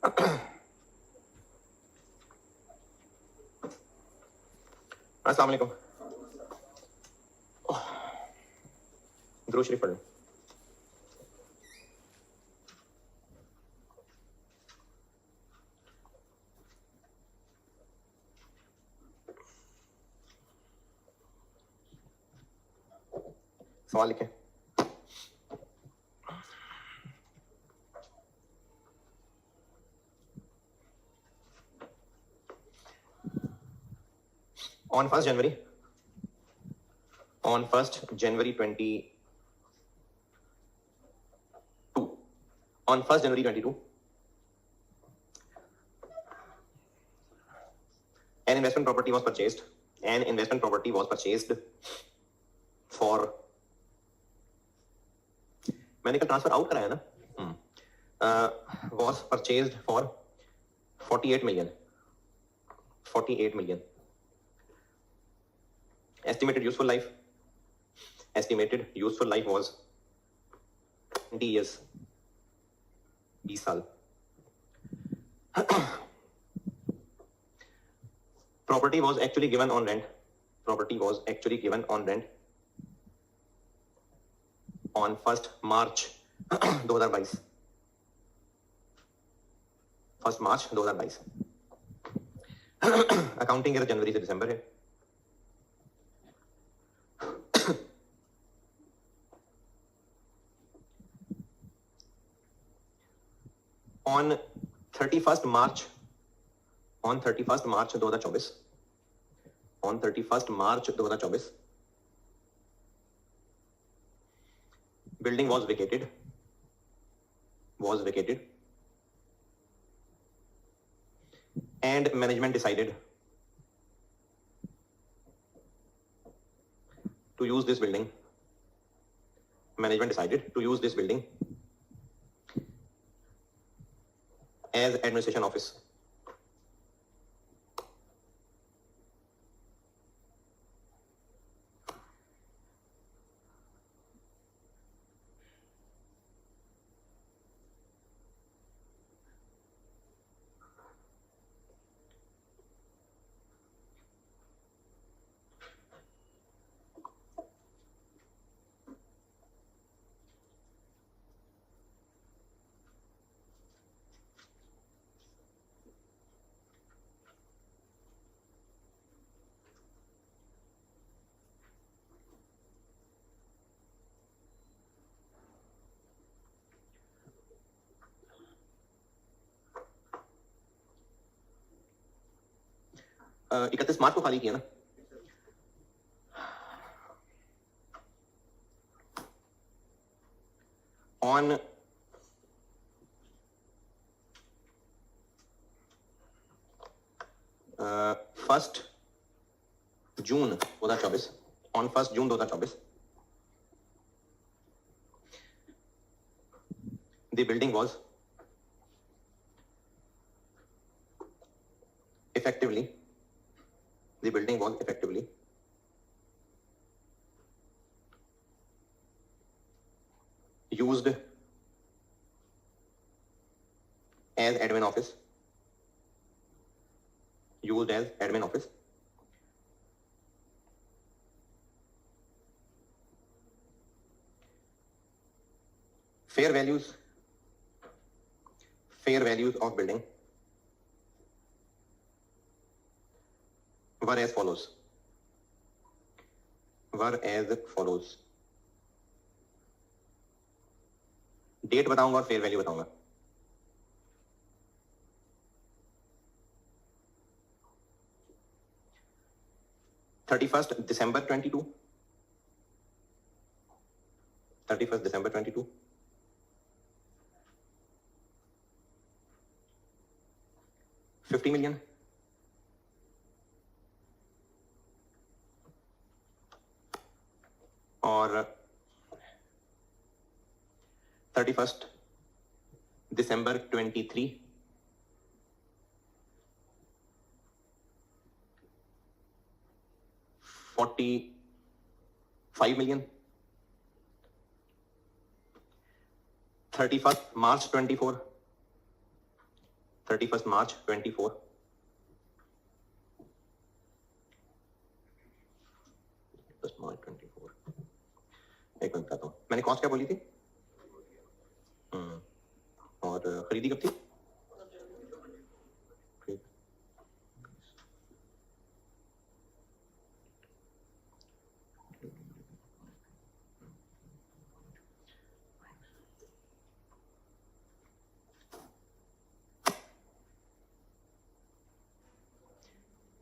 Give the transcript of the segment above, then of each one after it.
अस्सलाम वालेकुम। दुरूद शरीफ पढ़ लो। सवाल लिखें। On 1st January 22, on 1st January 22, an investment property was purchased. An investment property was purchased for, मैंने कल ट्रांसफर आउट कराया ना, was purchased for 48 million. 48 million. Estimated useful life was 20 years. 20 साल. Property was actually given on rent. On 1st March 2022. 1st March 2022. Accounting year जनवरी से दिसंबर है. On 31st March 2024, building was vacated, and management decided to use this building. As administration office. इकतीस मार्च को खाली किया ना. On 1st June 2024, the building was effectively used as admin office. Fair values of building were as follows. Date बताऊंगा और fair value बताऊंगा. December 22, 50 million. और 31st December 23, 45 million. 31st March 24, 31st March 24. March 24. एक minute बताता हूँ, मैंने cost क्या बोली थी? और खरीदी कब थी?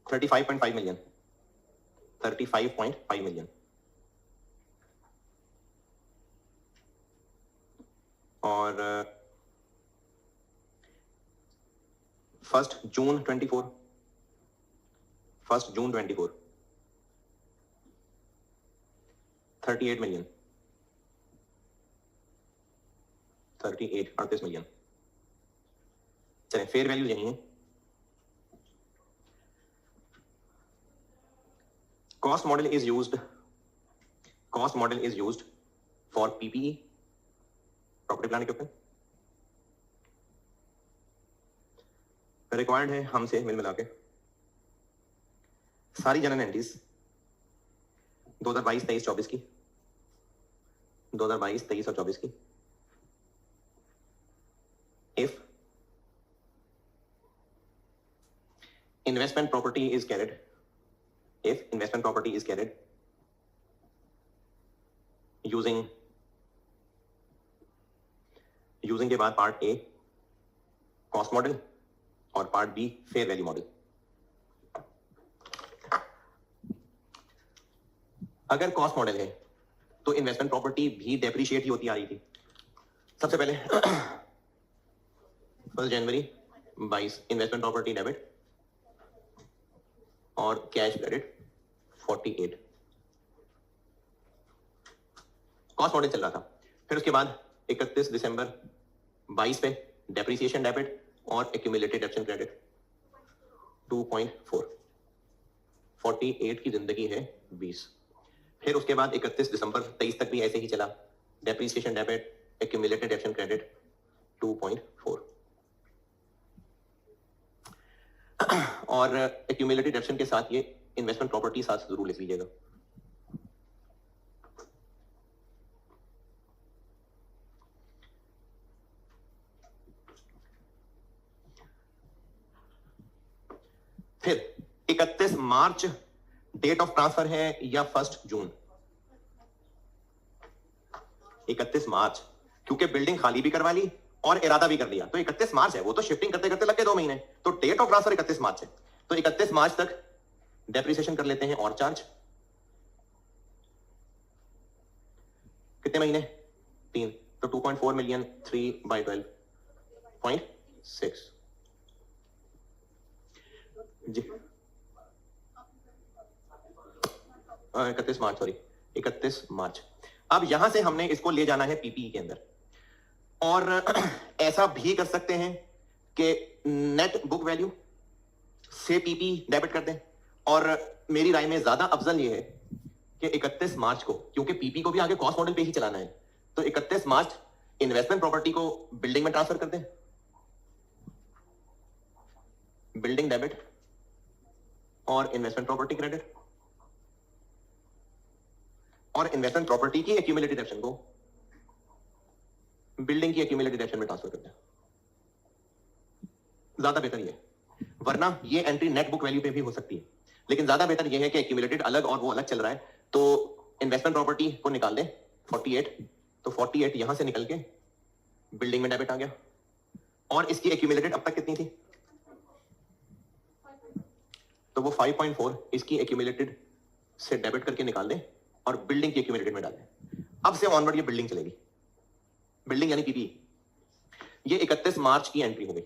$35.5 million. 35.5 million. और 1st June 24. 1st June 24. 38 million. 38 million. चलिए फेयर वैल्यू यही है. Cost model is used for PPE, property plant equipment. Required है हमसे मिल मिला के सारी जनरल एंट्रीज 2022, 23, 24 की, 2022, 23 और 24 की. If investment property is carried using के बाद पार्ट ए कॉस्ट मॉडल और part be fair value model. अगर कॉस्ट मॉडल है तो इन्वेस्टमेंट प्रॉपर्टी भी डेप्रिशिएट ही होती आ रही थी. सबसे पहले 1 जनवरी 22 इन्वेस्टमेंट प्रॉपर्टी डेबिट और कैश क्रेडिट 48. कॉस्ट मॉडल चल रहा था. फिर उसके बाद 31 दिसंबर 22 पे डेप्रिसिएशन डेबिट और एक्यूमुलेटेड एक्शन क्रेडिट 2.4. 48 की जिंदगी है 20. फिर उसके बाद 31 दिसंबर 23 तक भी ऐसे ही चला. Depreciation debit, accumulated action credit 2.4. और एक्यूमुलेटेड एक्शन के साथ ये इन्वेस्टमेंट प्रॉपर्टी साथ जरूर लिख लीजिएगा. फिर 31 मार्च डेट ऑफ ट्रांसफर है या 1 जून? 31 मार्च, क्योंकि बिल्डिंग खाली भी करवा ली और इरादा भी कर लिया, तो 31 मार्च है. वो तो शिफ्टिंग करते करते लग गए 2 महीने, तो डेट ऑफ ट्रांसफर 31 मार्च है. तो 31 मार्च तक डेप्रिसिएशन कर लेते हैं और चार्ज कितने महीने? 3. तो 2.4 मिलियन 3/12.6 जी. 31 मार्च, सॉरी 31 मार्च. अब यहां से हमने इसको ले जाना है पीपीई के अंदर, और ऐसा भी कर सकते हैं कि नेट बुक वैल्यू से पीपी डेबिट कर दें. और मेरी राय में ज्यादा अफजल ये है कि 31 मार्च को, क्योंकि पीपी को भी आगे कॉस्ट मॉडल पे ही चलाना है, तो 31 मार्च इन्वेस्टमेंट प्रॉपर्टी को बिल्डिंग में ट्रांसफर कर दें. बिल्डिंग डेबिट और इन्वेस्टमेंट प्रॉपर्टी क्रेडिट, और इन्वेस्टमेंट प्रॉपर्टी की एक्यूमुलेटेड एक्शन को बिल्डिंग की एक्यूमुलेटेड एक्शन में ट्रांसफर करते हैं. ज्यादा बेहतर ये है. वरना ये एंट्री नेट बुक वैल्यू पे भी हो सकती है, लेकिन ज्यादा बेहतर ये है कि एक्यूमुलेटेड अलग और वो अलग चल रहा है. तो इन्वेस्टमेंट प्रॉपर्टी को निकाल दें 48, तो 48 यहां से निकल के बिल्डिंग में डेबिट आ गया. और इसकी एक्यूमुलेटेड अब तक कितनी थी? तो वो 5.4 इसकी एक्यूमुलेटेड से डेबिट करके निकाल दें और बिल्डिंग की एक्यूमुलेटेड में डाल दें. अब से ऑनवर्ड ये बिल्डिंग चलेगी. बिल्डिंग यानी पीपी. ये 31 मार्च की एंट्री हो गई,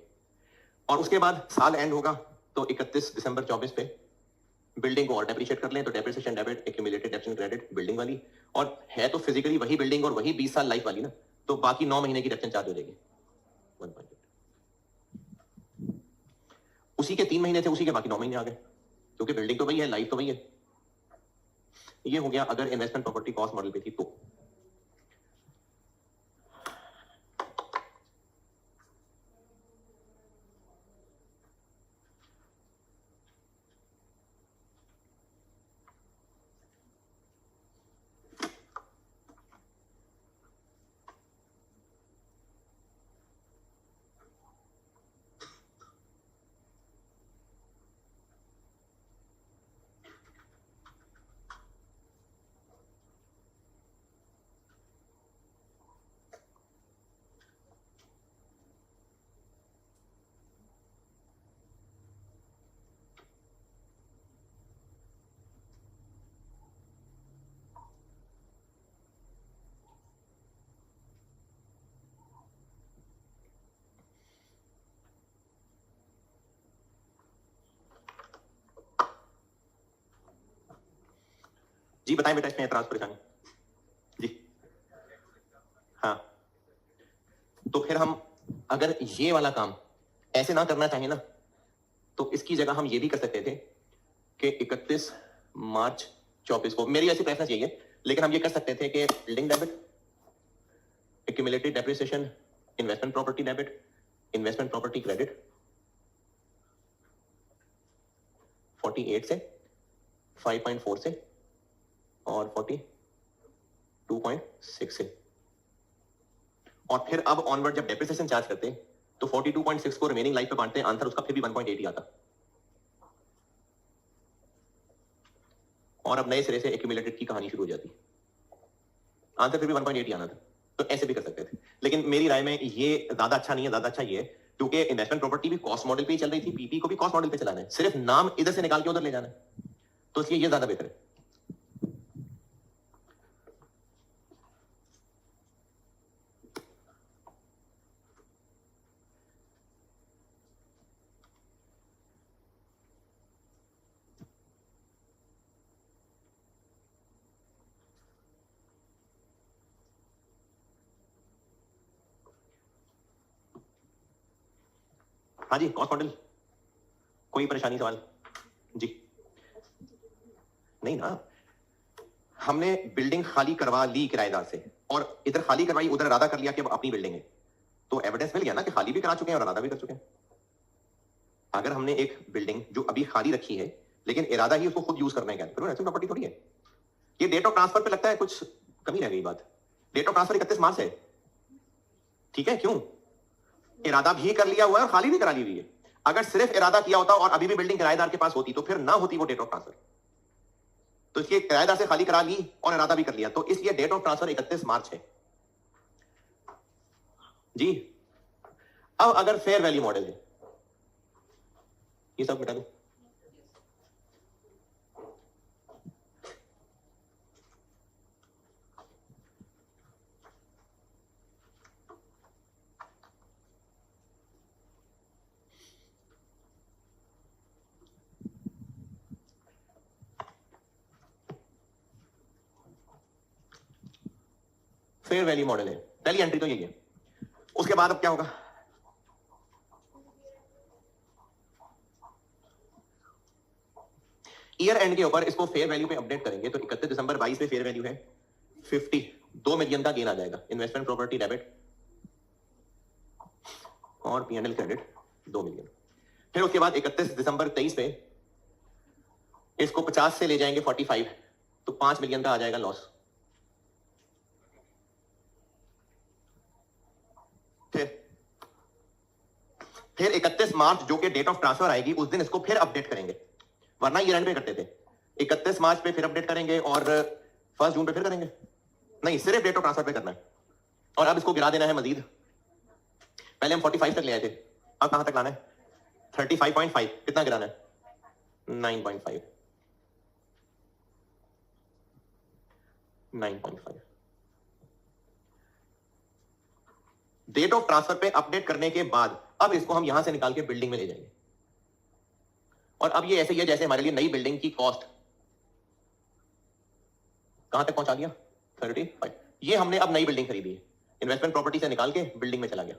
और उसके बाद साल एंड होगा तो 31 दिसंबर 24 पे बिल्डिंग को और डेप्रिशिएट कर लें, तो depreciation debit, accumulated action credit building वाली, और है तो फिजिकली वही बिल्डिंग और वही 20 साल लाइफ वाली ना, तो बाकी 9 महीने की डेप्शन चार्ज हो जाएगी 1.8. उसी के 3 महीने थे, उसी के बाकी 9 महीने आ गए, क्योंकि बिल्डिंग तो वही है, लाइफ तो वही है. ये हो गया अगर इन्वेस्टमेंट प्रॉपर्टी कॉस्ट मॉडल पे थी तो. जी बताएं बेटा, इसमें एतराज परेशानी जी। हाँ, तो फिर हम अगर ये वाला काम ऐसे ना करना चाहें ना, तो इसकी जगह हम ये भी कर सकते थे कि 31 मार्च 24 को, मेरी ऐसी प्रेफरेंस यही है, लेकिन हम ये कर सकते थे कि building debit, accumulated depreciation, investment property debit, investment property credit 48 से, 5.4 से और 42.6 से, और फिर अब ऑनवर्ड जब डेप्रिसिएशन चार्ज करते हैं तो 42.6 को रिमेनिंग लाइफ पे बांटते हैं, आंसर उसका फिर भी 1.8 ही आता। और अब नए सिरे से एक्यूमुलेटेड की कहानी शुरू हो जाती, आंसर फिर भी 1.8 ही आना था। तो ऐसे भी कर सकते थे, लेकिन मेरी राय में ये ज्यादा अच्छा नहीं है। ज्यादा अच्छा ये है क्योंकि इन्वेस्टमेंट प्रॉपर्टी भी कॉस्ट मॉडल पे ही चल रही थी, पीपी को भी कॉस्ट मॉडल पे चलाना है, सिर्फ नाम इधर से निकाल के उधर ले जाना है, तो इसलिए ये ज्यादा बेहतर है। हाँ जी, कॉस्ट मॉडल, कोई परेशानी सवाल जी? नहीं ना, हमने बिल्डिंग खाली करवा ली किराएदार से, और इधर खाली करवाई, उधर इरादा कर लिया कि अब अपनी बिल्डिंग है, तो एविडेंस मिल गया ना कि खाली भी करा चुके हैं और इरादा भी कर चुके हैं। अगर हमने एक बिल्डिंग जो अभी खाली रखी है लेकिन इरादा ही उसको खुद यूज करना है, फिर ऐसी प्रॉपर्टी थोड़ी है। ये डेट ऑफ ट्रांसफर पे लगता है कुछ कमी रह गई बात। डेट ऑफ ट्रांसफर 31 मार्च है, ठीक है? क्यों? इरादा भी कर लिया हुआ है और खाली भी करा ली हुई है। अगर सिर्फ इरादा किया होता और अभी भी बिल्डिंग किराएदार के पास होती तो फिर ना होती वो डेट ऑफ ट्रांसफर। तो इसलिए किराएदार से खाली करा ली और इरादा भी कर लिया, तो इसलिए डेट ऑफ ट्रांसफर 31 मार्च है जी। अब अगर फेयर वैल्यू मॉडल है, ये सब बता दो। फेयर वैल्यू मॉडल है, पहली एंट्री तो यही है। उसके बाद अब क्या होगा? ईयर एंड के ऊपर इसको फेयर वैल्यू पे अपडेट करेंगे, तो 31 दिसंबर 22 पे फेयर वैल्यू है 52 मिलियन का गेन आ जाएगा, इन्वेस्टमेंट प्रॉपर्टी डेबिट और पीएनएल क्रेडिट 2 मिलियन। फिर उसके बाद 31 दिसंबर 23 पे इसको 50 से ले जाएंगे 45, तो 5 मिलियन का आ जाएगा लॉस। फिर 31 मार्च जो कि डेट ऑफ ट्रांसफर आएगी उस दिन इसको फिर अपडेट करेंगे, वरना ईयर एंड पे करते थे। 31 मार्च पे फिर अपडेट करेंगे और 1 जून पे फिर करेंगे, नहीं सिर्फ डेट ऑफ ट्रांसफर पे करना है। और अब इसको गिरा देना है मजीद, पहले हम 45 तक ले आए थे, अब कहां तक लाना है? 35.5, कितना गिराना है? 9.5, 9.5। डेट ऑफ ट्रांसफर पे अपडेट करने के बाद अब इसको हम यहां से निकाल के बिल्डिंग में ले जाएंगे, और अब ये ऐसे ही है जैसे हमारे लिए नई बिल्डिंग की कॉस्ट कहां तक पहुंचा दिया? 35। ये हमने अब नई बिल्डिंग खरीदी है, इन्वेस्टमेंट प्रॉपर्टी से निकाल के बिल्डिंग में चला गया।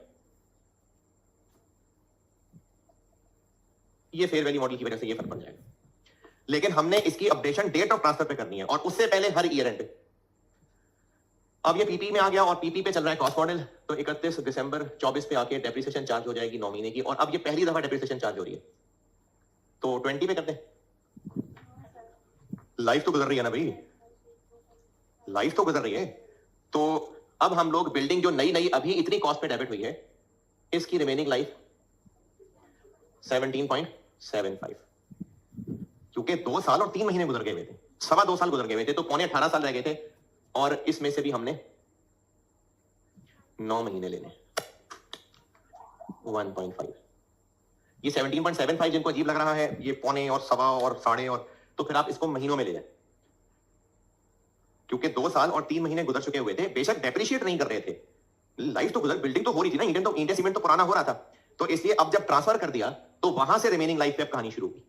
ये फेयर वैल्यू मॉडल की वजह से ये फर्क पड़ जाएगा, लेकिन हमने इसकी अपडेशन डेट ऑफ ट्रांसफर पे करनी है और उससे पहले हर ईयर एंड। अब ये पीपी में आ गया और पीपी पे चल रहा है कॉस्ट मॉडल, तो 31 दिसंबर 24 पे आके डेप्रिसिएशन चार्ज हो जाएगी 9 महीने की, और अब ये पहली दफा डेप्रिसिएशन चार्ज हो रही है, तो 20 पे कर दें। लाइफ तो गुजर रही है ना भाई, लाइफ तो गुजर रही है। तो अब हम लोग बिल्डिंग जो नई नई अभी इतनी कॉस्ट पे डेबिट हुई है, इसकी रिमेनिंग लाइफ 17.75, क्योंकि 2 साल और 3 महीने गुजर गए हुए थे, 2.25 साल गुजर गए हुए थे, तो पौने 18 साल रह गए थे, और इसमें से भी हमने 9 महीने लेने 1.5। ये 17.75 जिनको अजीब लग रहा है, ये पौने और सवा और साढ़े, और तो फिर आप इसको महीनों में ले जाए, क्योंकि 2 साल और 3 महीने गुजर चुके हुए थे। बेशक डेप्रिशिएट नहीं कर रहे थे, लाइफ तो गुजर, बिल्डिंग तो हो रही थी ना, ईंटें सीमेंट तो पुराना हो रहा था, तो इसलिए अब जब ट्रांसफर कर दिया तो वहां से रिमेनिंग लाइफ पे अब कहानी शुरू हुई।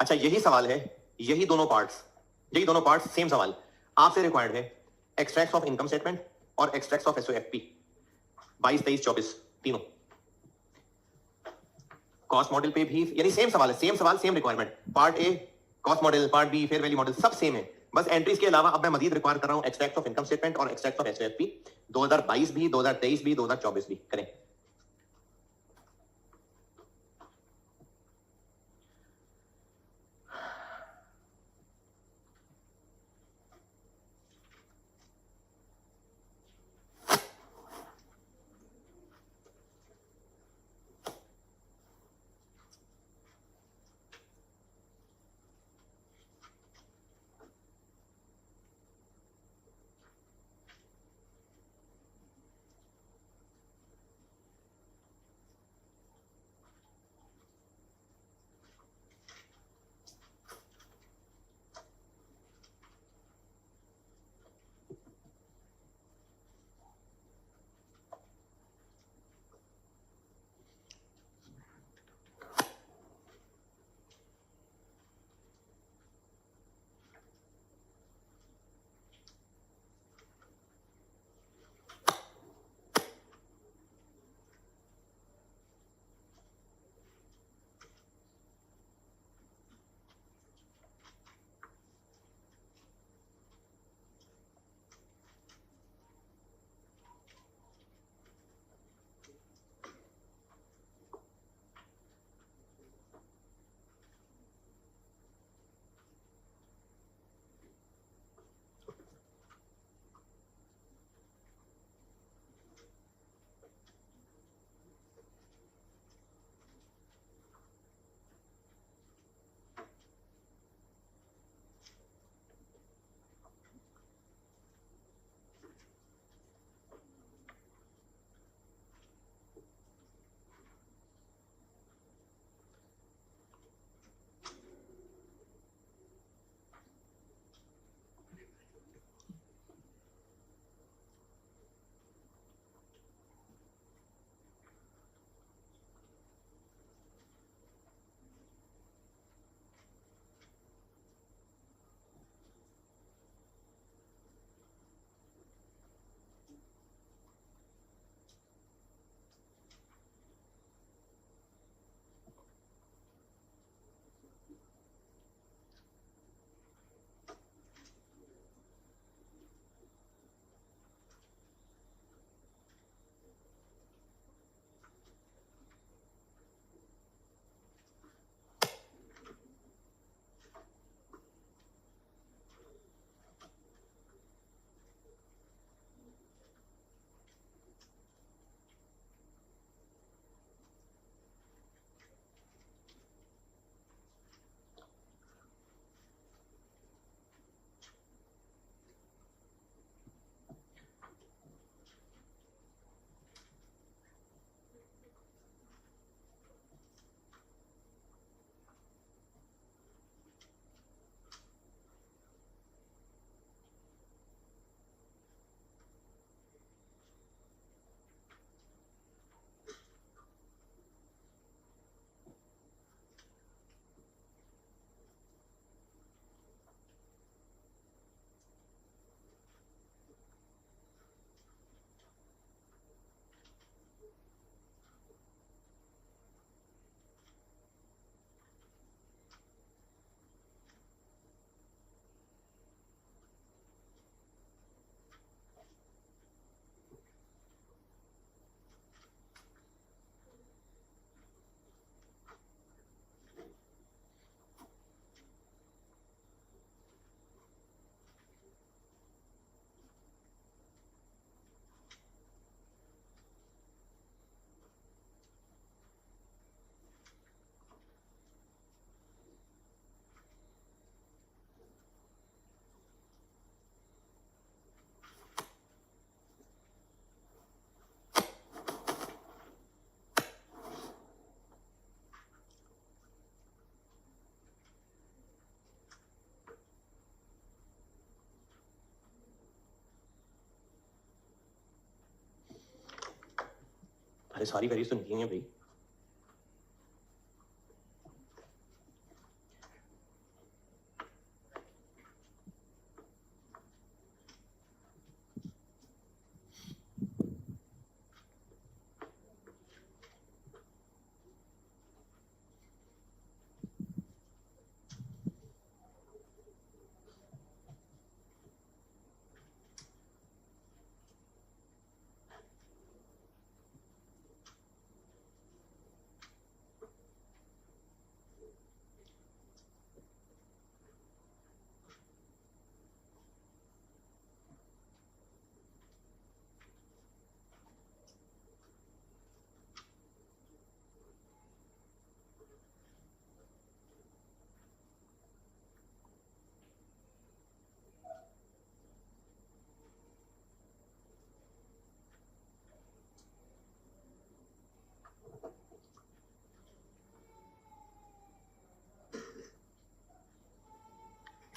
अच्छा यही सवाल है, यही दोनों पार्ट्स सेम सवाल आपसे रिक्वायर्ड है, एक्सट्रैक्ट ऑफ इनकम स्टेटमेंट और एक्सट्रैक्ट ऑफ एसओएफपी 22, 23, 24 तीनों कॉस्ट मॉडल पे भी यानी सेम सवाल है, same requirement, part A cost model, part be fair value model, सब सेम है, बस एंट्रीज के अलावा अब मैं मजीद रिक्वायर कर रहा हूं एक्सट्रैक्ट ऑफ इनकम स्टेटमेंट और एक्सट्रैक्ट ऑफ एसओएफपी 2022 भी, 2023 भी, 2024 भी करें। अरे सारी वैल्यूज तो नहीं है भाई,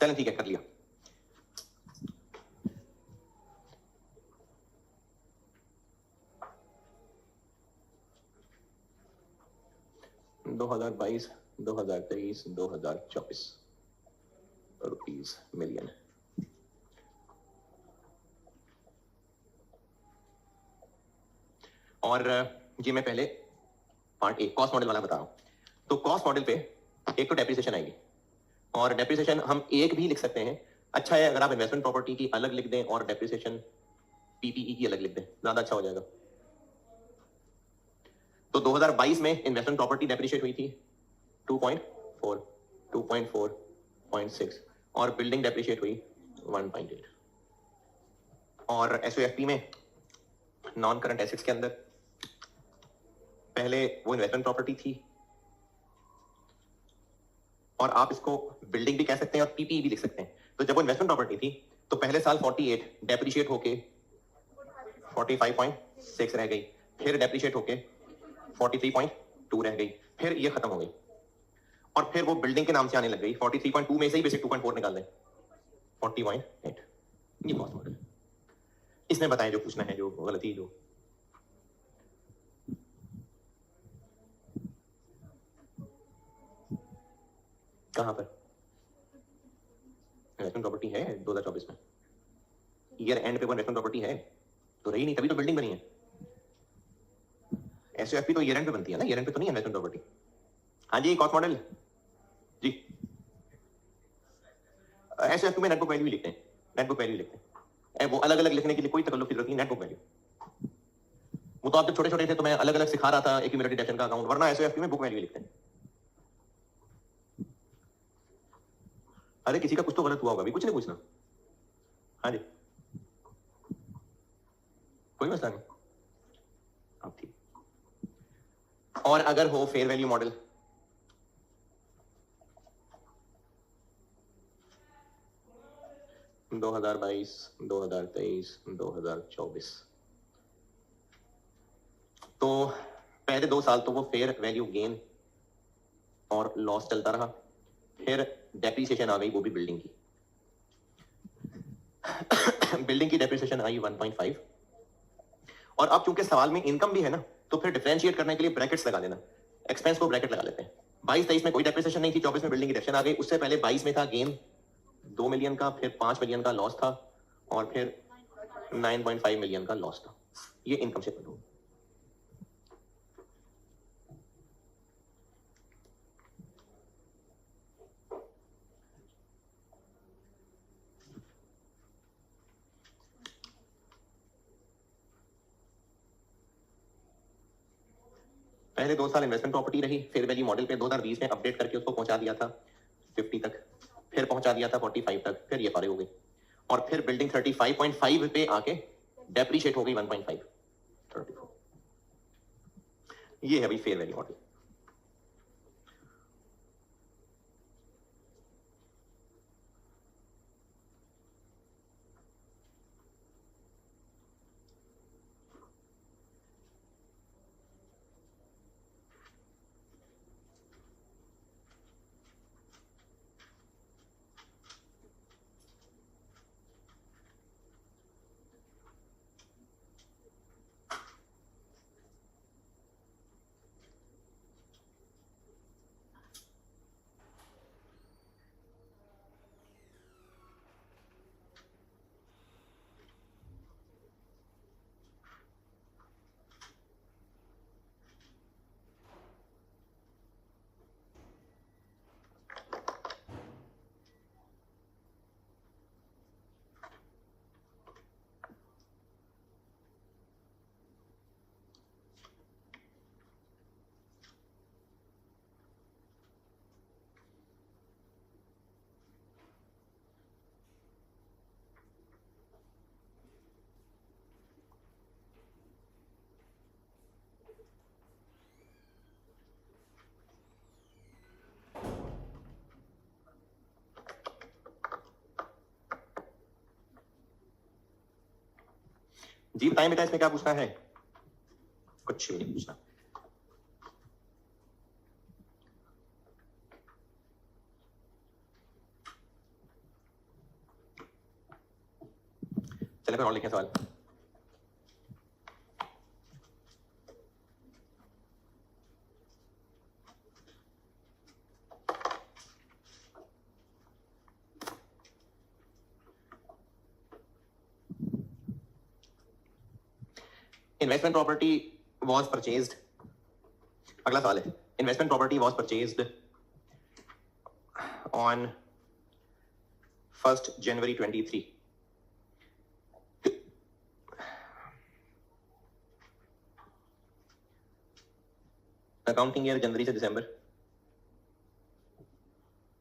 चलें ठीक है, कर लिया। $2022, 2023, 2024 रुपीज मिलियन। और ये मैं पहले पार्ट ए कॉस्ट मॉडल वाला बता रहा हूं। तो कॉस्ट मॉडल पे एक तो डेप्रिसिएशन आएगी, और डेप्रिसिएशन हम एक भी लिख सकते हैं। अच्छा है अगर आप इन्वेस्टमेंट प्रॉपर्टी की अलग लिख दें और डेप्रिसिएशन पीपीई की अलग लिख दें, ज्यादा अच्छा हो जाएगा। तो 2022 में इन्वेस्टमेंट प्रॉपर्टी डेप्रिशिएट हुई थी 2.4, 2.4.6, और बिल्डिंग डेप्रिशिएट हुई 1.8। और एसओएफपी में नॉन करंट एसेट्स के अंदर पहले वो इन्वेस्टमेंट प्रॉपर्टी थी, और आप इसको बिल्डिंग भी कह सकते हैं और पीपीई भी लिख सकते हैं। तो जब वो इन्वेस्टमेंट प्रॉपर्टी थी तो पहले साल 48 डेप्रिशिएट होके 45.6 रह गई, फिर डेप्रिशिएट होके 43.2 रह गई, फिर ये खत्म हो गई, और फिर वो बिल्डिंग के नाम से आने लग गई। 43.2 में से ही बेसिक 2.4 निकाल दें, 40.8। ये कॉस्ट मॉडल इसने बताया जो पूछना है, जो गलती जो कहां पर इन्वेस्टमेंट प्रॉपर्टी है 2024 में, ईयर एंड पे वो इन्वेस्टमेंट प्रॉपर्टी है तो रही नहीं, तभी तो बिल्डिंग बनी है। एसओएफपी तो ईयर एंड पे बनती है ना, ईयर एंड पे तो नहीं इन्वेस्टमेंट प्रॉपर्टी। हाँ जी, कॉस्ट मॉडल जी। एसओएफपी में नेटबुक वैल्यू लिखते हैं, नेटबुक वैल्यू लिखते हैं, वो अलग अलग लिखने के लिए कोई तकल्लुफ की जरूरत नहीं, नेटबुक वैल्यू। वो तो आप जब छोटे छोटे थे तो मैं अलग अलग सिखा रहा था एक्यूमुलेटेड डेप्ट का अकाउंट, वरना एसओएफपी में बुक वैल्यू लिखते हैं। अरे किसी का कुछ तो गलत हुआ होगा, अभी कुछ नहीं पूछना। हाँ जी, कोई मसला नहीं, आप ठीक। और अगर हो फेयर वैल्यू मॉडल, दो 2022, 2023, 2024, तो पहले 2 साल तो वो फेयर वैल्यू गेन और लॉस चलता रहा, फिर डेप्रिसिएशन आ गई, वो भी बिल्डिंग की। बिल्डिंग की डेप्रिसिएशन आई 1.5, और अब चूंकि सवाल में इनकम भी है ना, तो फिर डिफरेंशिएट करने के लिए ब्रैकेट्स लगा देना, एक्सपेंस को ब्रैकेट लगा लेते हैं। 22-23 में कोई डेप्रिसिएशन नहीं थी, 24 में बिल्डिंग की डेप्रिसिएशन आ गई। उससे पहले 22 में था गेन 2 मिलियन का, फिर 5 मिलियन का लॉस था, और फिर 9.5 मिलियन का लॉस था। ये इनकम से पता। पहले 2 साल इन्वेस्टमेंट प्रॉपर्टी रही, फेयर वैल्यू मॉडल पे 2020 में अपडेट करके उसको पहुंचा दिया था 50 तक, फिर पहुंचा दिया था 45 तक, फिर ये फारिग हो गई, और फिर बिल्डिंग 35.5 पे आके डेप्रीशिएट हो गई 1.5, 34। ये है भाई फेयर वैल्यू मॉडल। जी बताएं बेटा, इसमें क्या पूछना है? कुछ भी नहीं पूछना। चले फिर और लिखें सवाल। इन्वेस्टमेंट प्रॉपर्टी वॉज परचेज्ड, अगला सवाल है, investment property was purchased on 1st January 23। Accounting year जनवरी से दिसंबर,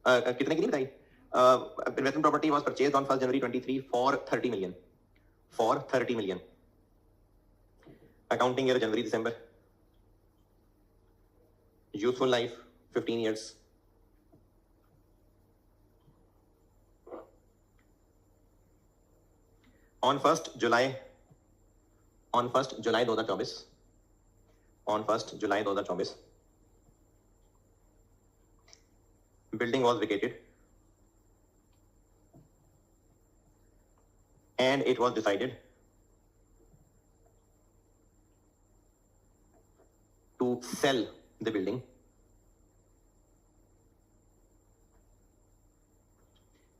कितने की नहीं बताई। Investment property was purchased on 1st January 23 for 30 million, for 30 million. Accounting year जनवरी दिसंबर, useful life 15 years, on 1st July 2024, on 1st July 2024 building was vacated and it was decided to sell the building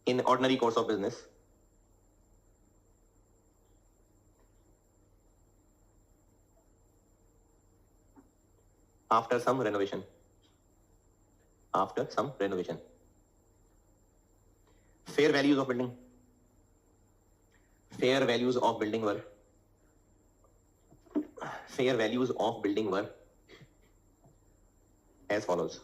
in ordinary course of business after some renovation, after some renovation। fair values of building, fair values of building were, fair values of building were as follows।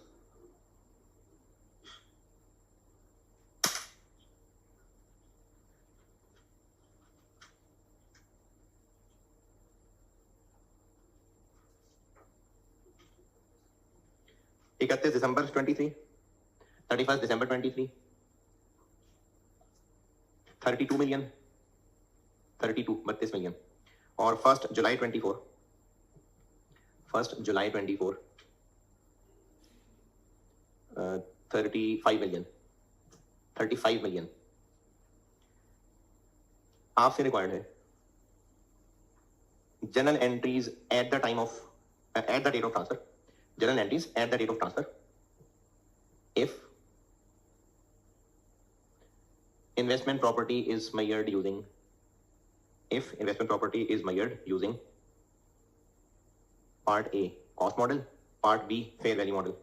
इकतीस दिसंबर 23, 31st December 23, 32 million, 32 million. और 1st July 24, 1st July 24 35 million, 35 million. आपसे required है general entries at the time of, at the date of transfer, general entries at the date of transfer if investment property is measured using, if investment property is measured using part A cost model, part B fair value model।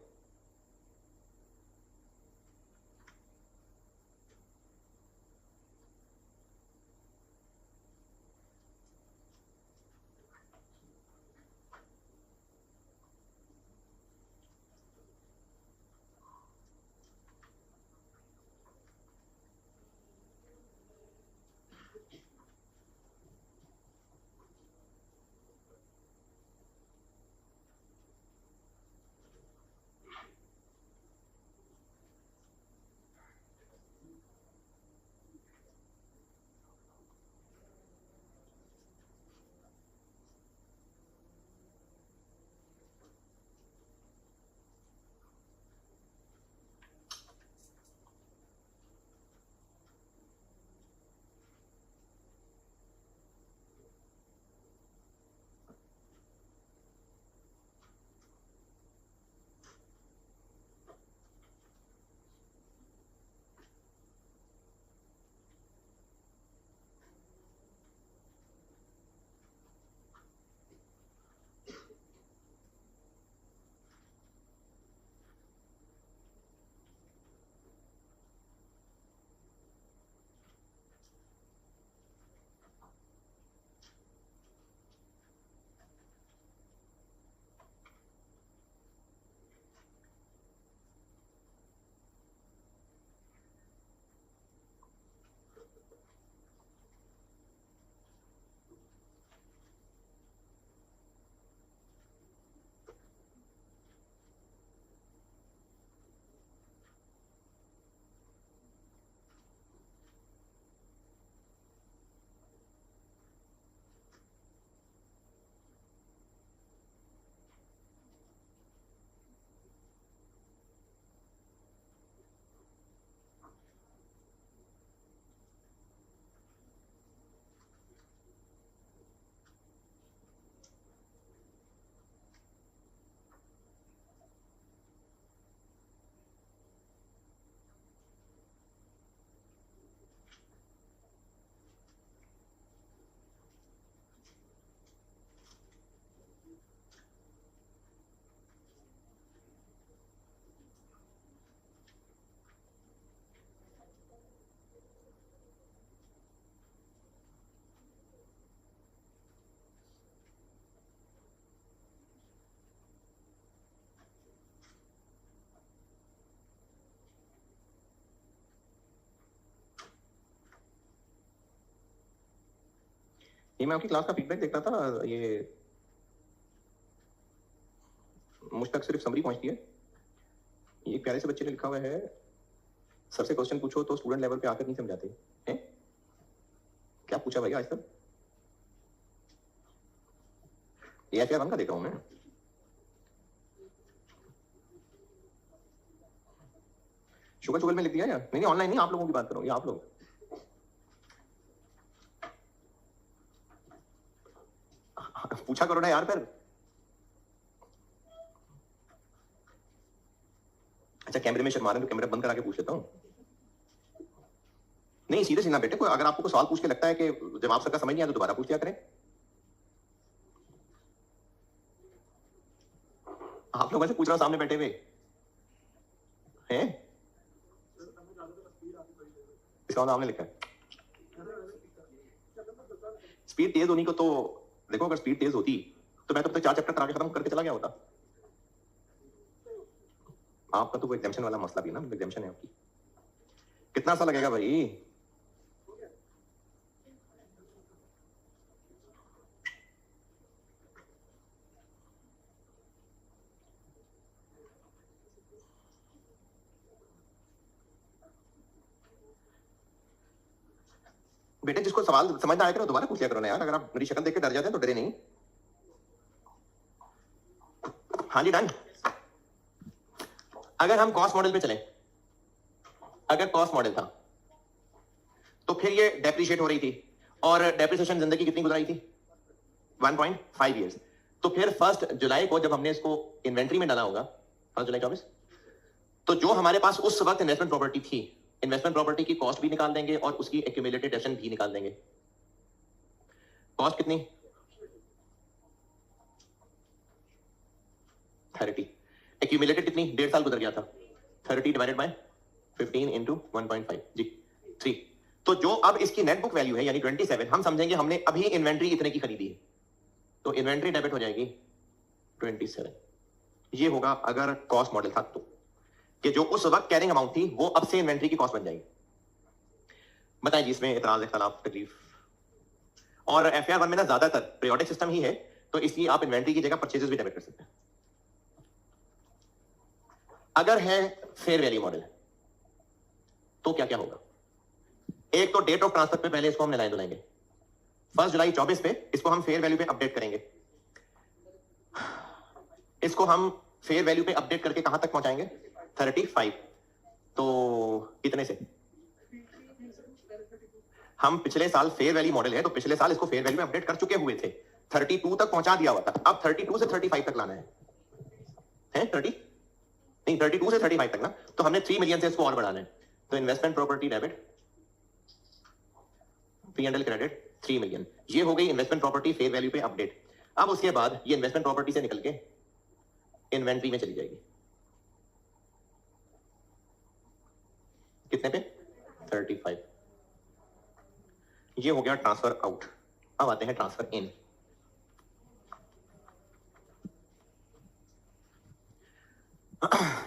ये मैं आपकी class का feedback देख रहा था, ये मुझ तक सिर्फ समरी पहुंचती है। ये प्यारे से बच्चे ने लिखा हुआ है, सर से क्वेश्चन पूछो तो स्टूडेंट लेवल पे आकर नहीं समझाते हैं। क्या पूछा भैया आज तक? ये FR 1 का देख रहा हूं मैं। शुगर में लिख दिया या नहीं? ऑनलाइन नहीं, आप लोगों की बात करो, ये आप लोग। पूछा करो ना यार फिर। अच्छा कैमरे में शर्मा रहे तो कैमरा बंद करा के पूछ लेता हूं। नहीं सीधे सीधा बेटे, कोई अगर आपको कोई सवाल पूछ के लगता है कि जवाब सबका समझ नहीं आया तो दोबारा पूछ लिया करें। आप लोगों से पूछ रहा हूं सामने बैठे हुए हैं। इसका नाम ने लिखा है। स्पीड तेज होनी को तो देखो, अगर स्पीड तेज होती तो मैं तब तक 4 चैप्टर करा के खत्म करके चला गया होता। आपका तो कोई एग्जाम्शन वाला मसला भी ना, एग्जाम्शन है आपकी। कितना सा लगेगा भाई? बेटे जिसको सवाल समझ ना आया करो दोबारा पूछ लिया करो ना यार। अगर आप मेरी शक्ल देख के डर जाते हैं तो डरे नहीं। हाँ जी डन। अगर हम कॉस्ट मॉडल पे चले, अगर कॉस्ट मॉडल था तो फिर ये डेप्रिशिएट हो रही थी और डेप्रिसिएशन जिंदगी कितनी गुजराई थी? 1.5 ईयर्स। तो फिर 1 जुलाई को जब हमने इसको इन्वेंट्री में डाला होगा, 1 जुलाई 24, तो जो हमारे पास उस वक्त इन्वेस्टमेंट प्रॉपर्टी थी, इन्वेस्टमेंट प्रॉपर्टी की कॉस्ट भी निकाल देंगे और उसकी एक्यूमुलेटेड डेप्रिसिएशन भी निकाल देंगे। कॉस्ट कितनी? 30। एक्यूमुलेटेड कितनी? 1.5 साल गुजर गया था। 30 डिवाइडेड बाय 15 इंटू 1.5 जी 3। तो जो अब इसकी नेट बुक वैल्यू है यानी 27, हम समझेंगे हमने अभी इन्वेंट्री इतने की खरीदी है, तो इन्वेंट्री डेबिट हो जाएगी 27। ये होगा अगर कॉस्ट मॉडल था तो, कि जो उस वक्त कैरिंग अमाउंट थी वो अब से इन्वेंट्री की कॉस्ट बन जाएगी। बताइए जी इसमें इतराज, इख्तलाफ, तकलीफ? और FR 1 में ना ज्यादातर पीरियोडिक सिस्टम ही है, तो इसलिए आप इन्वेंट्री की जगह परचेजेस भी डेबिट कर सकते हैं। अगर है फेयर वैल्यू मॉडल तो क्या क्या होगा? एक तो डेट ऑफ ट्रांसफर पे पहले इसको हम नलाए धुलाएंगे। 1 जुलाई 24 पे इसको हम फेयर वैल्यू पे अपडेट करेंगे। इसको हम फेयर वैल्यू पे अपडेट करके कहां तक पहुंचाएंगे? 35। तो कितने से? हम पिछले साल फेयर वैल्यू मॉडल है तो पिछले साल इसको फेयर वैल्यू में अपडेट कर चुके हुए थे, 32 तक पहुंचा दिया हुआ था। अब 32 से 35 तक लाना है 30 नहीं 32 से 35 तक ना, तो हमने 3 मिलियन से इसको और बढ़ाना है। तो investment property debit, P&L credit 3 million. ये हो गई इन्वेस्टमेंट प्रॉपर्टी फेयर वैल्यू पे अपडेट। अब उसके बाद ये इन्वेस्टमेंट प्रॉपर्टी से निकल के इन्वेंट्री में चली जाएगी। कितने पे? 35। ये हो गया ट्रांसफर आउट। अब आते हैं ट्रांसफर इन।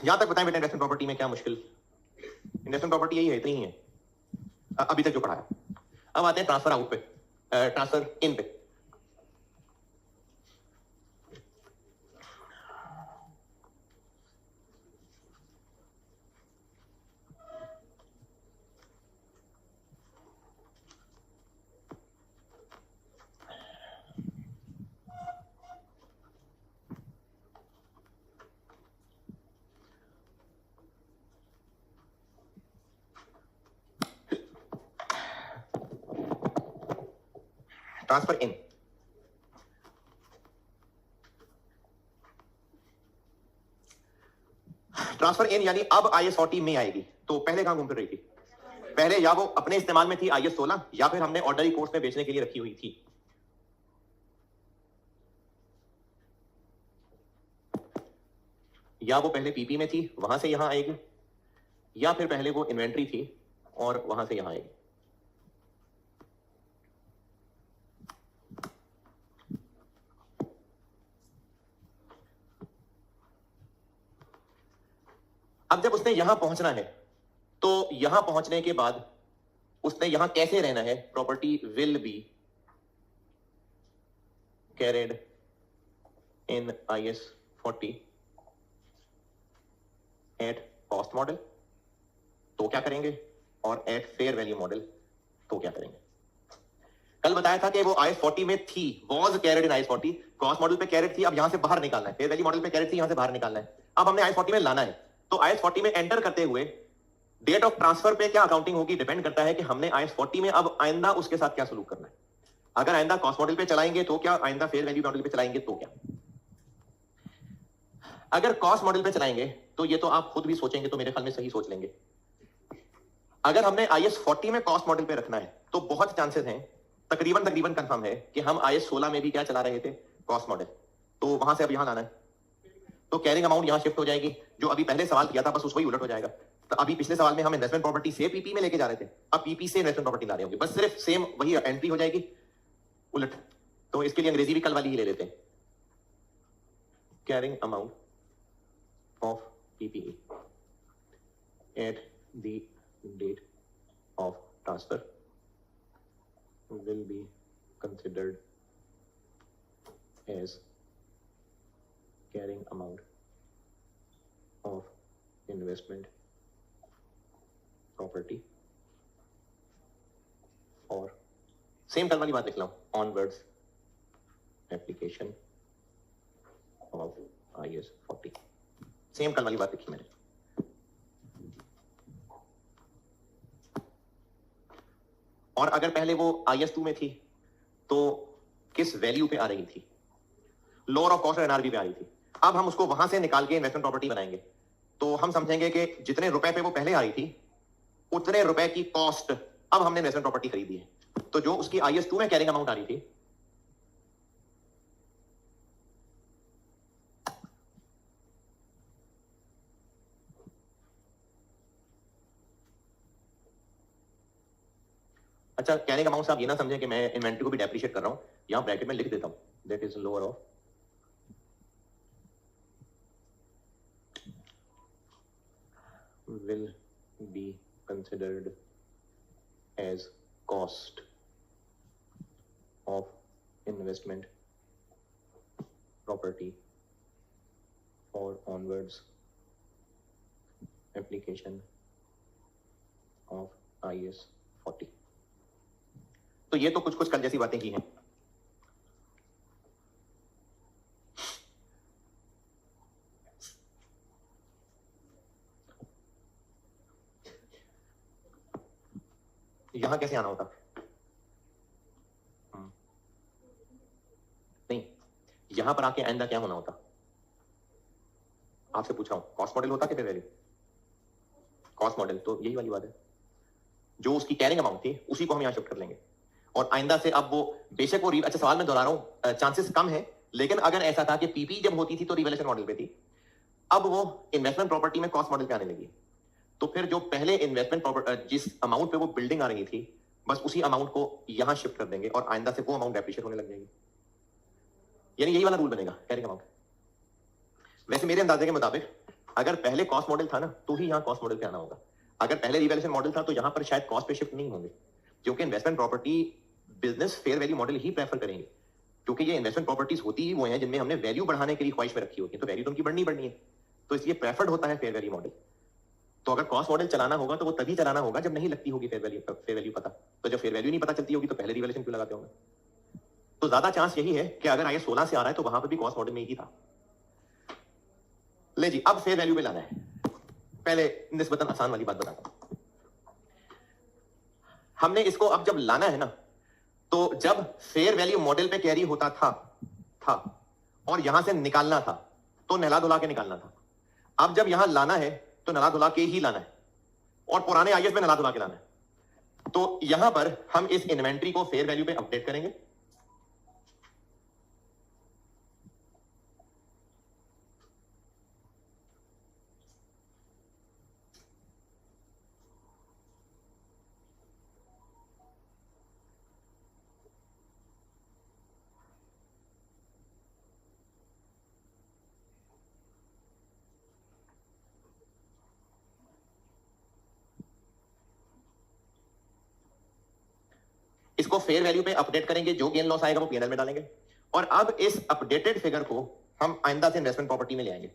यहां तक बताएं बेटा इन्वेस्टमेंट प्रॉपर्टी में क्या मुश्किल? इन्वेस्टमेंट प्रॉपर्टी यही है, इतनी ही है अभी तक जो पढ़ा है। अब आते हैं ट्रांसफर आउट पे, ट्रांसफर इन पे। ट्रांसफर इन, ट्रांसफर इन यानी अब IS 40 में आएगी। तो पहले कहां घूम फिर रही थी? पहले या वो अपने इस्तेमाल में थी IS 16 या फिर हमने ऑर्डनरी कोर्स में बेचने के लिए रखी हुई थी। या वो पहले PP में थी वहां से यहां आएगी, या फिर पहले वो इन्वेंट्री थी और वहां से यहां आएगी। अब जब उसने यहां पहुंचना है तो यहां पहुंचने के बाद उसने यहां कैसे रहना है? Property will be carried in IS 40 at cost model तो क्या करेंगे, और at fair value model तो क्या करेंगे। कल बताया था कि वो IS 40 में थी, was carried in IS 40, cost model पे carried थी, अब यहां से बाहर निकालना है, fair value model पे carried थी, यहां से बाहर निकालना है, अब हमने IS 40 में लाना है। तो IS 40 में एंटर करते हुए डेट ऑफ ट्रांसफर पे क्या अकाउंटिंग होगी, डिपेंड करता है कि हमने IS 40 में अब आइंदा उसके साथ क्या सलूक करना है। अगर आइंदा कॉस्ट मॉडल पे चलाएंगे तो क्या, आइंदा फेयर वैल्यू मॉडल पे चलाएंगे तो क्या। अगर कॉस्ट मॉडल पे चलाएंगे तो ये तो आप खुद भी सोचेंगे तो मेरे ख्याल में सही सोच लेंगे। अगर हमने IS 40 में कॉस्ट मॉडल पे रखना है तो बहुत चांसेस हैं, तकरीबन कंफर्म है कि हम IS 16 में भी क्या चला रहे थे, कॉस्ट मॉडल। तो वहां से अब यहां लाना है तो कैरिंग अमाउंट यहां शिफ्ट हो जाएगी, जो अभी पहले सवाल किया था बस उस वही उलट हो जाएगा। तो अभी पिछले सवाल में हम इन्वेस्टमेंट प्रॉपर्टी से पीपी में लेके जा रहे थे, अब पीपी से इन्वेस्टमेंट प्रॉपर्टी ला रहे होंगे, बस सिर्फ सेम वही एंट्री हो जाएगी उलट। तो इसके लिए अंग्रेजी भी कल वाली ही ले लेते हैं, carrying amount of PPE at the date of transfer will be considered as carrying amount of investment property or same कल वाली बात लिख लो, onwards application of IS 40, same कल वाली बात लिखी मैंने। और अगर पहले वो IS 2 में थी तो किस वैल्यू पे आ रही थी, लोअर ऑफ कॉस्ट और एनआरबी पे आ रही थी। अब हम उसको वहां से निकाल के इन्वेस्टमेंट प्रॉपर्टी बनाएंगे तो हम समझेंगे कि जितने रुपए पे वो पहले आ रही थी उतने रुपए की कॉस्ट अब हमने इन्वेस्टमेंट प्रॉपर्टी खरीदी है, तो जो उसकी IS 2 में कैरिंग अमाउंट आ रही थी अच्छा, कैरिंग अमाउंट से आप ये ना समझें कि मैं इन्वेंट्री को भी डेप्रिशिएट कर रहा हूं, यहां ब्रैकेट में लिख देता हूं that is lower of will be considered as cost of investment property for onwards application of IS 40। तो ये तो कुछ कुछ कल जैसी बातें की हैं। यहां कैसे आना होता, नहीं यहां पर आके आइंदा क्या होना होता, आपसे पूछ रहा हूं, कॉस्ट मॉडल होता कि फेयर वैल्यू, कॉस्ट मॉडल, तो यही वाली बात है, जो उसकी कैरिंग अमाउंट थी उसी को हम यहां शिफ्ट कर लेंगे और आइंदा से अब वो बेशक वो अच्छा सवाल में दोहरा रहा हूं, चांसेस कम है, लेकिन अगर ऐसा था कि पीपी जब होती थी तो रिवैल्यूएशन मॉडल पे थी, अब वो इन्वेस्टमेंट प्रॉपर्टी में कॉस्ट मॉडल पे आने लगी, तो फिर जो पहले इन्वेस्टमेंट प्रॉपर्टी जिस अमाउंट पे वो बिल्डिंग आ रही थी बस उसी अमाउंट को यहां शिफ्ट कर देंगे और आइंदा से वो अमाउंट डेप्रिशिएट होने लग जाएगी, यानी यही वाला रूल बनेगा कैरिंग अमाउंट। वैसे मेरे अंदाजे के मुताबिक अगर पहले कॉस्ट मॉडल था ना तो ही यहां कॉस्ट मॉडल पे आना होगा, अगर पहले रिवैल्यूएशन मॉडल था तो यहां पर शायद कॉस्ट पे शिफ्ट नहीं होंगे, क्योंकि investment property business fair value model ही प्रेफर करेंगे, क्योंकि ये इन्वेस्टमेंट प्रॉपर्टीज होती ही वो हैं जिनमें हमने वैल्यू बढ़ाने के लिए ख्वाहिश में रखी होती है, तो वैल्यू तो उनकी बढ़नी है, तो इसलिए प्रेफर्ड होता है फेयर वैल्यू मॉडल। तो अगर कॉस्ट मॉडल चलाना होगा तो वो तभी चलाना होगा जब नहीं लगती होगी फेयर वैल्यू पता, तो जब फेयर वैल्यू नहीं पता चलती होगी तो पहले रिवैल्यूएशन क्यों लगाते होंगे। तो ज्यादा चांस यही है कि अगर IS 16 से आ रहा है तो वहां पर भी कॉस्ट मॉडल में ही था। ले जी, अब फेयर वैल्यू पे लाना है, पहले निस्बतन आसान वाली बात बताता हूं। हमने इसको अब जब लाना है ना, तो जब फेयर वैल्यू मॉडल पे कैरी होता था और यहां से निकालना था तो नहला धुला के निकालना था, अब जब यहां लाना है तो नहला धुला के ही लाना है और पुराने IS में नहला धुला के लाना है। तो यहां पर हम इस इन्वेंट्री को फेयर वैल्यू पे अपडेट करेंगे, इसको फेयर वैल्यू पे अपडेट करेंगे, जो गेन लॉस आएगा वो P&L में डालेंगे और अब इस अपडेटेड फिगर को हम आइंदा से इन्वेस्टमेंट प्रॉपर्टी में ले आएंगे।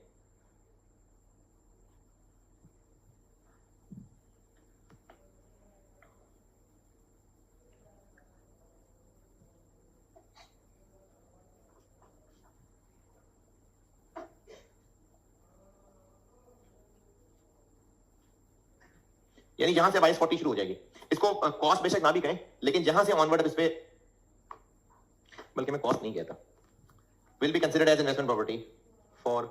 यानी यहां से वाइस 40 शुरू हो जाएगी। इसको कॉस्ट बेशक ना भी कहें, लेकिन जहां से ऑनवर्ड इस पे, बल्कि मैं कॉस्ट नहीं कहता, will be considered as investment property for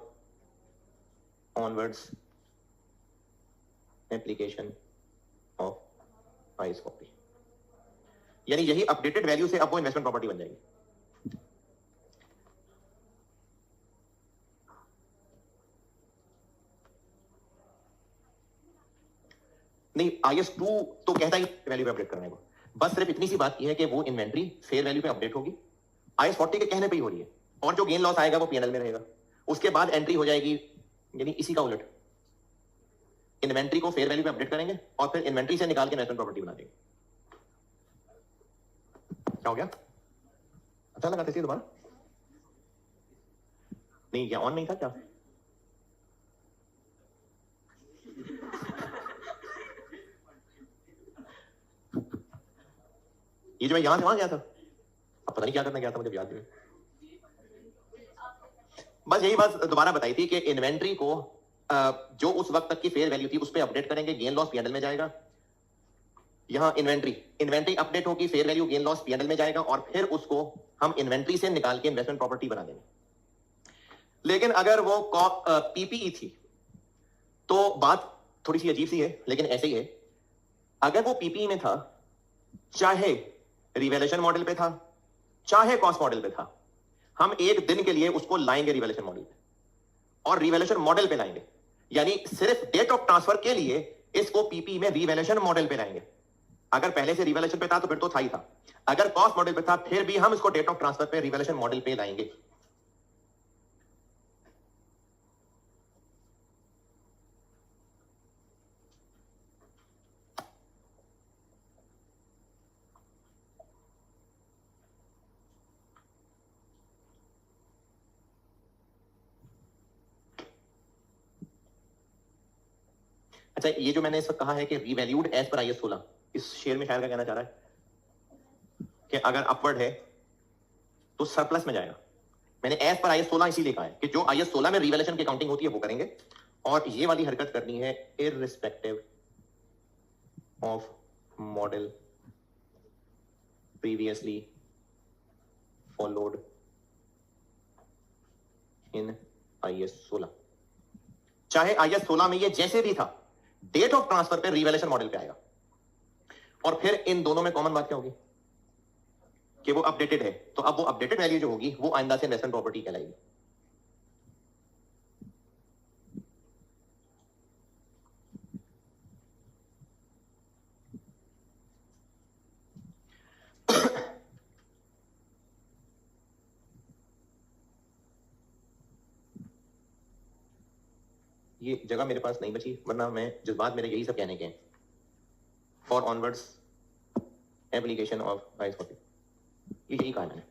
onwards application of IAS 40। यानी यही अपडेटेड वैल्यू से अब वो इन्वेस्टमेंट प्रॉपर्टी बन जाएगी। नहीं, IS2 तो कहता ही वैल्यू पे अपडेट करने को, बस सिर्फ इतनी सी बात की है कि वो इन्वेंट्री फेयर वैल्यू पे अपडेट होगी, IS40 के कहने पे ही हो रही है, और जो गेन लॉस आएगा वो पीएनएल में रहेगा। उसके बाद एंट्री हो जाएगी, यानी इसी का उलट, इन्वेंट्री को फेयर वैल्यू पे अपडेट करेंगे और फिर इन्वेंट्री से निकाल के इन्वेस्टमेंट प्रॉपर्टी बना देंगे। क्या हो गया? अच्छा लगा था दोबारा? नहीं, क्या ऑन नहीं था क्या? ये जो मैं यहां से वहां गया था, अब पता नहीं क्या करना गया था, मुझे याद नहीं। बस यही बात दोबारा बताई थी कि इन्वेंट्री को जो उस वक्त तक की फेयर वैल्यू थी उस पर अपडेट करेंगे, गेन लॉस पीएनएल में जाएगा। यहां इन्वेंट्री अपडेट होगी, fair value gain loss PNL में जाएगा, और फिर उसको हम इन्वेंट्री से निकाल के इन्वेस्टमेंट प्रॉपर्टी बना देंगे। लेकिन अगर वो पीपीई थी तो बात थोड़ी सी अजीब सी है, लेकिन ऐसे ही है। अगर वो पीपीई में था, चाहे रिवैल्यूएशन मॉडल पे था, चाहे कॉस्ट मॉडल पे था, हम एक दिन के लिए उसको लाएंगे रिवैल्यूएशन मॉडल पे, और रिवैल्यूएशन मॉडल पे लाएंगे। यानी सिर्फ डेट ऑफ ट्रांसफर के लिए इसको पीपी में रिवैल्यूएशन मॉडल पे लाएंगे। अगर पहले से रिवैल्यूएशन पे था तो फिर तो था ही था, अगर कॉस्ट मॉडल पे था फिर भी हम इसको डेट ऑफ ट्रांसफर पे रिवैल्यूएशन मॉडल पे लाएंगे। अच्छा, ये जो मैंने इस वक्त कहा है कि रीवैल्यूड एज पर IS 16, इस शेयर में शायर का कहना चाह रहा है कि अगर अपवर्ड है तो सरप्लस में जाएगा। मैंने एज पर IS 16 इसीलिए कहा है कि जो IS 16 में रिवैल्यूएशन की काउंटिंग होती है वो करेंगे, और ये वाली हरकत करनी है irrespective of model previously followed in IS 16। चाहे IS 16 में ये जैसे भी था, डेट ऑफ ट्रांसफर पे रिवैल्यूएशन मॉडल पे आएगा। और फिर इन दोनों में कॉमन बात क्या होगी कि वो अपडेटेड है, तो अब वो अपडेटेड वैल्यू जो होगी वो आइंदा से इन्वेस्टमेंट प्रॉपर्टी कहलाएगी। ये जगह मेरे पास नहीं बची, वरना मैं जज्बात मेरे यही सब कहने के हैं। For onwards application of IS 40, ये यही कहा मैंने।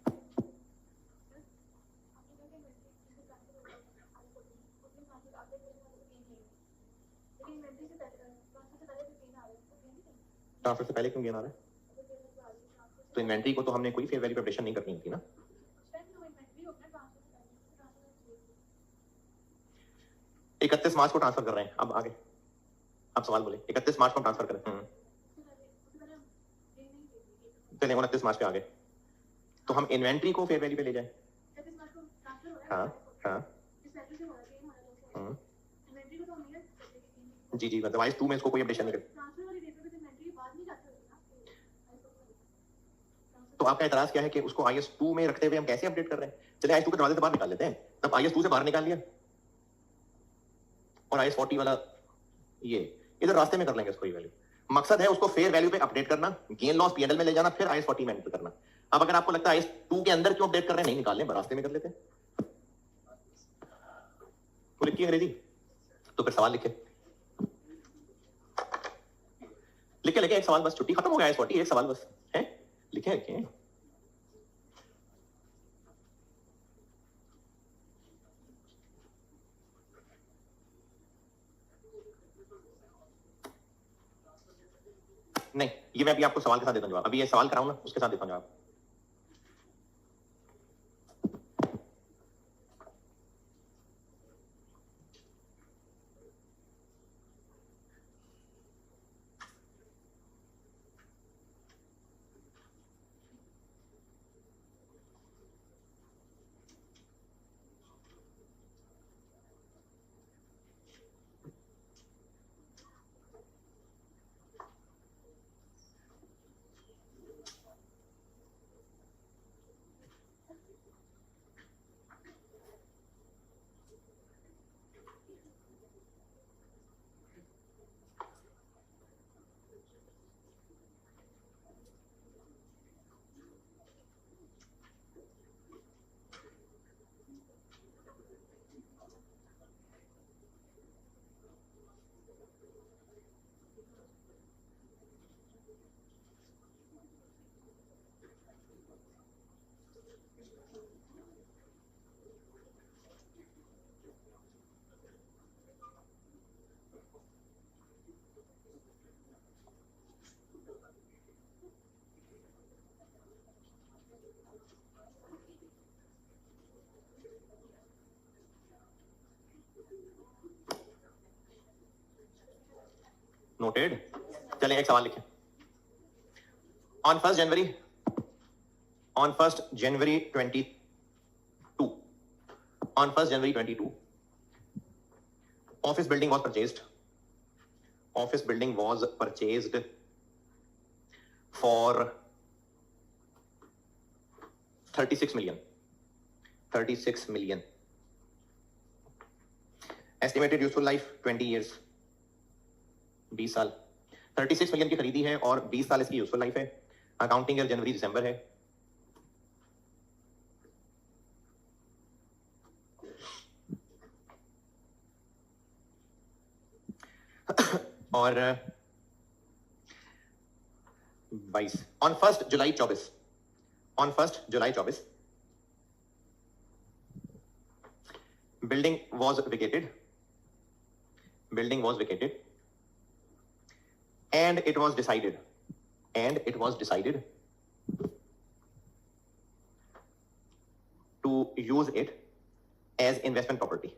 ट्रांसफर से पहले क्यों गेन आ रहा है? तो इन्वेंट्री को तो हमने कोई फेयर वैल्यू अपडेशन नहीं करनी थी ना। 31 मार्च को ट्रांसफर कर रहे हैं, अब आगे आप सवाल बोले। 31 मार्च को ट्रांसफर करें, चलिए 29 मार्च पे आ गए, तो हम इन्वेंट्री को फेयर वैल्यू पे ले जाए। हाँ हाँ जी जी, मतलब IS 2 में इसको कोई अपडेशन नहीं कर। तो आपका एतराज क्या है कि उसको IS 2 में रखते हुए हम कैसे अपडेट कर रहे हैं? चलिए IS 2 के दरवाजे से बाहर निकाल लेते हैं, तब IS 2 से बाहर निकाल लिया और IS 40 वाला ये इधर रास्ते में कर लेंगे इसको। ये वैल्यू मकसद है उसको फेयर वैल्यू पे अपडेट करना, गेन लॉस पीएनएल में ले जाना, फिर IS 40 में एंटर करना। अब अगर आपको लगता है IS 2 के अंदर क्यों अपडेट कर रहे हैं, नहीं निकाल लें, रास्ते में कर लेते हैं। तो लिखिए अंग्रेजी, तो फिर सवाल लिखे लिखे एक सवाल बस, छुट्टी खत्म हो गया IS 40, एक सवाल बस है, लिखे लिखे। ये मैं अभी आपको सवाल के साथ देता हूं जवाब, अभी ये सवाल कराऊं ना उसके साथ देता हूं जवाब। नोटेड। चलिए एक सवाल लिखें। On 1st January 22, on 1st January 22, office building was purchased for 36 million. Estimated useful life 20 years, 20 साल। 36 मिलियन की खरीदी है और 20 साल इसकी यूजफुल लाइफ है। अकाउंटिंग ईयर जनवरी दिसंबर है। और 22 ऑन 1 जुलाई 24 building was vacated and it was decided to use it as investment property.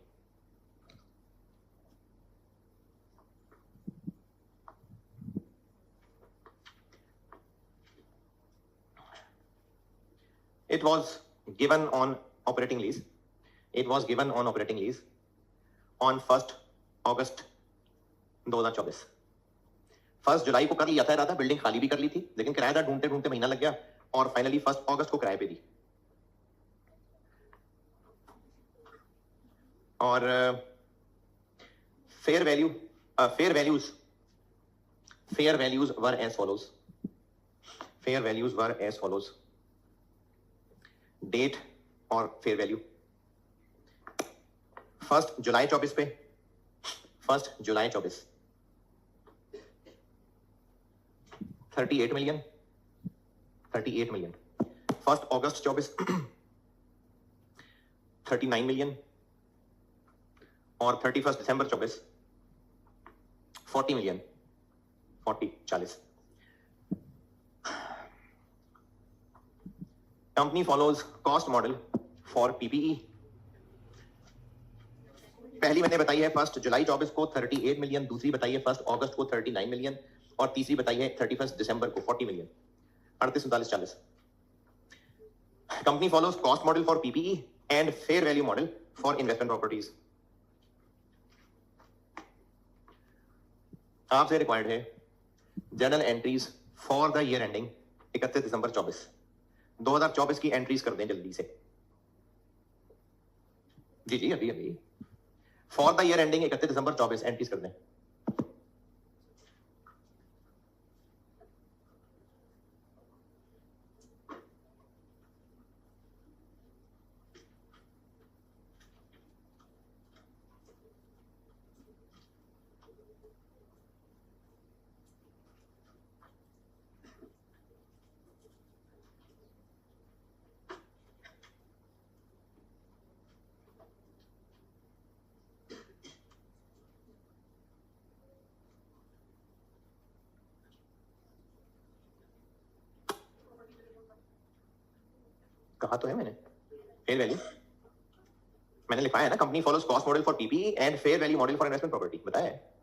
It was given on operating lease on 1 अगस्त 2024। 1 जुलाई को कर लिया था इरादा, बिल्डिंग खाली भी कर ली थी, लेकिन किराएदार ढूंढते ढूंढते महीना लग गया और फाइनली 1 अगस्त को किराए पे दी। और fair values were as follows. Date और फेयर वैल्यू 1 जुलाई 24 पे 38 मिलियन। 1 अगस्त 24 39 मिलियन और 31 दिसंबर 24 40 million. 40 company follows cost model for PPE. पहली मैंने बताई है 1 जुलाई 24 को 38 मिलियन, दूसरी बताई है 1 अगस्त को 39 मिलियन और तीसरी बताई है 31 दिसंबर को 40 million. 38, 39, 40। Company follows cost model for PPE and fair value model for investment properties. आपसे रिक्वायर्ड है journal entries for the year ending 31 दिसंबर 2024 की एंट्रीज कर दें जल्दी से। जी अभी for the year ending 31 December 24 entries कर दें। कहा तो है मैंने फेयर वैल्यू, मैंने लिखा है ना, company follows cost model for PP and fair value model for investment property, बताया है।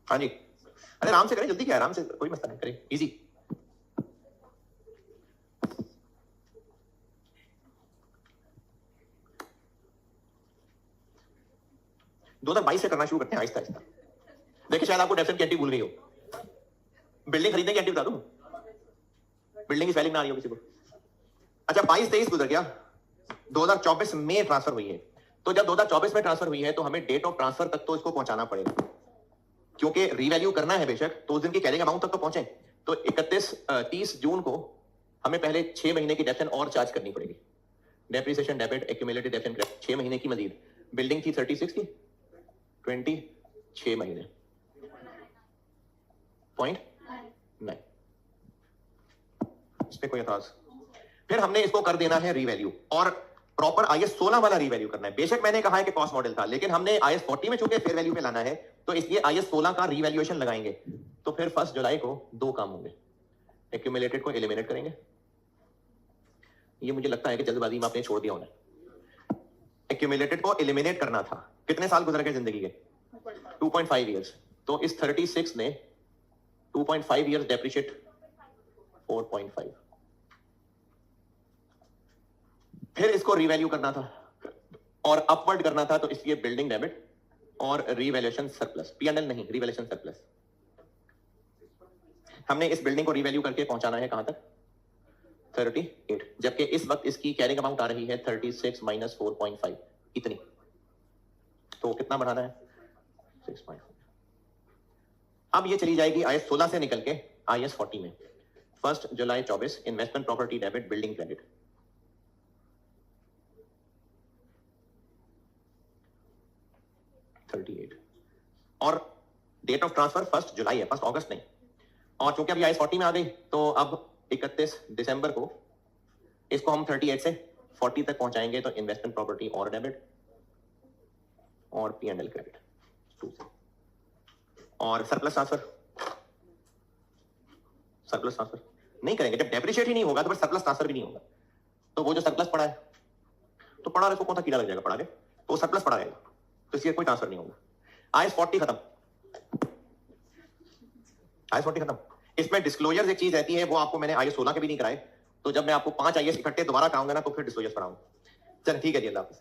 हाँ जी, अरे आराम से करें, जल्दी क्या है, आराम से, कोई मसला नहीं, करें इजी। दो हजार बाईस से करना शुरू करते हैं आहिस्ता आहिस्ता। देखिए शायद आपको डेफिनेट की एंटी भूल गई हो, बिल्डिंग खरीदने की एंटी बता दूं, बिल्डिंग की स्पेलिंग ना आ रही हो किसी को। अच्छा 22-23 गुजर गया, 2024 में ट्रांसफर हुई है, तो जब 2024 में ट्रांसफर हुई है तो हमें डेट ऑफ ट्रांसफर तक तो इसको पहुंचाना पड़ेगा, क्योंकि रीवैल्यू करना है बेशक, तो उस दिन की कैरिंग अमाउंट तक तो पहुंचे। तो 30 जून को हमें पहले 6 महीने की डेप्शन और चार्ज करनी पड़ेगी, डेप्रिसिएशन डेबिट एक्यूमुलेटेड डेप्शन क्रेडिट 6 महीने की मजीद। बिल्डिंग थी 36 की, 20 6 महीने पॉइंट 9, इस पे कोई एतराज। फिर हमने इसको कर देना है रीवैल्यू, और प्रॉपर IAS 16 वाला रीवैल्यू करना है। बेशक मैंने कहा है कि कॉस्ट मॉडल था, लेकिन हमने IAS 40 में चूंकि फेयर वैल्यू पे लाना है, तो इसलिए IAS 16 का रीवैल्यूएशन लगाएंगे। तो फिर 1 जुलाई को 2 काम होंगे, एक्यूमुलेटेड को एलिमिनेट करेंगे, ये मुझे लगता है कि जल्दबाजी में आपने छोड़ दिया होना। एक्यूमुलेटेड को एलिमिनेट करना था, कितने साल गुजर गए जिंदगी के, 2.5 ईयर्स, तो इस 36 ने 2.5 ईयर्स डेप्रिशिएट 4.5, फिर इसको रीवैल्यू करना था और अपवर्ड करना था, तो इसलिए बिल्डिंग डेबिट और रीवैल्यूएशन सरप्लस, P&L नहीं, रीवैल्यूएशन सरप्लस। हमने इस बिल्डिंग को रीवैल्यू करके पहुंचाना है कहां तक, 38, जबकि इस वक्त इसकी कैरिंग अमाउंट आ रही है 36 माइनस 4.5, इतनी, तो कितना बढ़ाना है, 6.5। अब ये चली जाएगी IAS 16 से निकल के IAS 40 में। 1 जुलाई 24 investment property debit building credit, और डेट ऑफ ट्रांसफर 1 जुलाई है, 1 अगस्त नहीं। और चूंकि अभी IAS 40 में आ गई, तो अब 31 दिसंबर को इसको हम 38 से 40 तक पहुंचाएंगे, तो इन्वेस्टमेंट प्रॉपर्टी और डेबिट और P&L क्रेडिट 2 से, और सरप्लस ट्रांसफर नहीं करेंगे। जब डेप्रिशिएट ही नहीं होगा तो फिर सरप्लस ट्रांसफर भी नहीं होगा, तो वो जो सरप्लस पड़ा है, तो पड़ा रहे, कौन सा कीड़ा लग जाएगा पड़ा के, तो सरप्लस पड़ा रहेगा, तो इसलिए कोई ट्रांसफर नहीं होगा। IAS 40 खत्म, IAS 40 खत्म। इसमें डिस्क्लोजर एक चीज रहती है, वो आपको मैंने IAS 16 के भी नहीं कराए, तो जब मैं आपको 5 IAS इकट्ठे दोबारा कराऊंगा ना, तो फिर डिस्क्लोजर कराऊंगा। चल ठीक है जी, अल्लाह हाफिज़।